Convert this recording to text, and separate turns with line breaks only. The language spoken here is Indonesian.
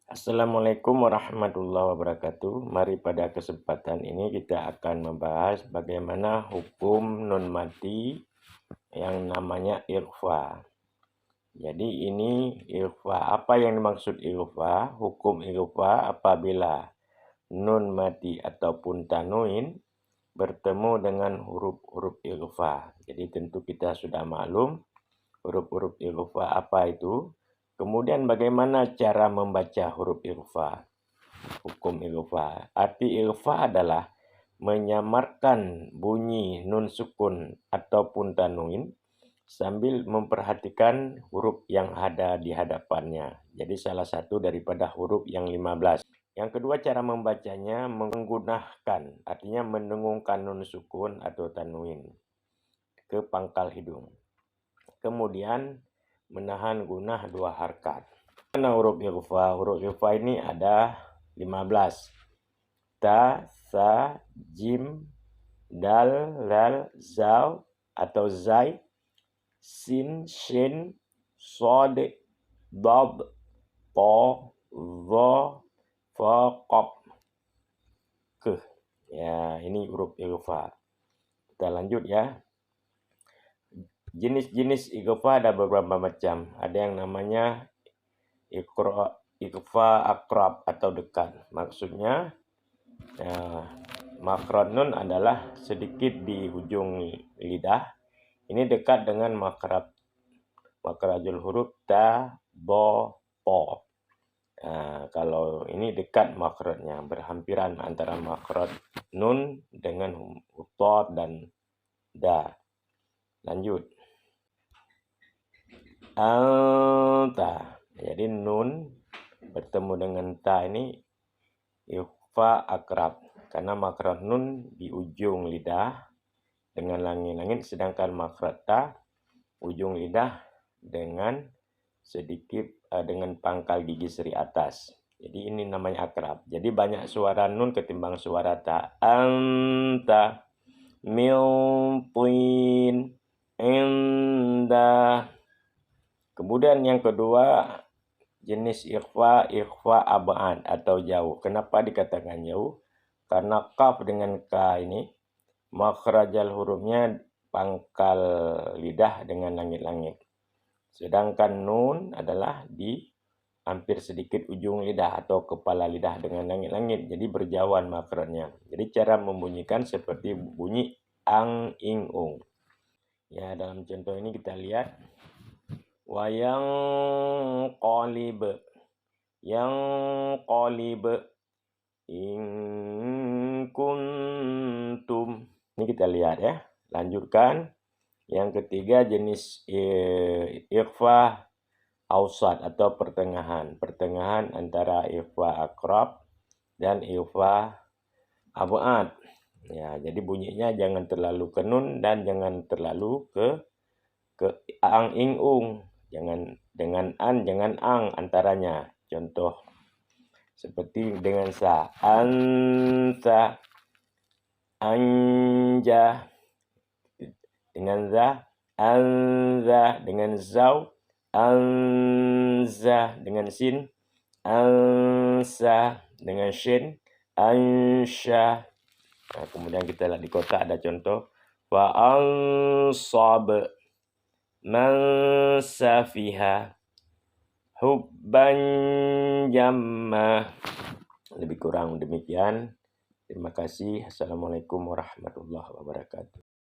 Assalamualaikum warahmatullahi wabarakatuh. Mari pada kesempatan ini kita akan membahas bagaimana hukum nun mati yang namanya ikhfa. Jadi ini ikhfa. Apa yang dimaksud ikhfa? Hukum ikhfa apabila nun mati ataupun tanwin bertemu dengan huruf-huruf ikhfa. Jadi tentu kita sudah maklum huruf-huruf ikhfa apa itu. Kemudian bagaimana cara membaca huruf ikhfa? Hukum ikhfa. Arti ikhfa adalah menyamarkan bunyi nun sukun ataupun tanwin sambil memperhatikan huruf yang ada di hadapannya. Jadi salah satu daripada huruf yang 15. Yang kedua, cara membacanya menggunakan, artinya mendengungkan nun sukun atau tanwin ke pangkal hidung. Kemudian menahan gunah 2 harkat. Mana huruf ikhfa? Huruf ikhfa ini ada 15. Ta, sa, jim, dal, lal, zal atau zai, sin, shin, sod, dad, to, zo, fa, qaf, ke. Ya, ini huruf ikhfa. Kita lanjut ya. Jenis-jenis ikhfa ada beberapa macam. Ada yang namanya ikhfa akrab atau dekat. Maksudnya makhraj nun adalah sedikit di ujung lidah. Ini dekat dengan makhrajul huruf ta, bo, po. Kalau ini dekat makhrajnya, berhampiran antara makhraj nun dengan to dan da. Lanjut. Anta. Jadi nun bertemu dengan ta ini ikhfa akrab karena makhraj nun di ujung lidah dengan langit-langit, sedangkan makhraj ta ujung lidah dengan sedikit dengan pangkal gigi seri atas. Jadi ini namanya akrab. Jadi banyak suara nun ketimbang suara ta. Anta, miltin, indah. Kemudian yang kedua, jenis ikhfa ab'ad atau jauh. Kenapa dikatakan jauh? Karena kaf dengan ka ini makhrajal hurufnya pangkal lidah dengan langit-langit. Sedangkan nun adalah di hampir sedikit ujung lidah atau kepala lidah dengan langit-langit. Jadi berjauhan makhrajnya. Jadi cara membunyikan seperti bunyi ang, ing, ung. Ya, dalam contoh ini kita lihat. Wayang qalib, yang qalib, in kuntum. Ini kita lihat ya. Lanjutkan. Yang ketiga, jenis ikhfa ausat atau pertengahan. Pertengahan antara ikhfa akrab dan ikhfa ab'ad. Ya, jadi bunyinya jangan terlalu ke nun dan jangan terlalu ke ang, ing, ung. Jangan dengan an, jangan ang antaranya. Contoh seperti dengan sa. Anta, anja. Dengan za, anza. Dengan zau, anza. Dengan sin, ansa. Dengan shin, ansha. Kemudian kita lihat di kotak ada contoh. Wa ansab man safiha hubban jamma. Lebih kurang demikian. Terima kasih. Assalamualaikum warahmatullahi wabarakatuh.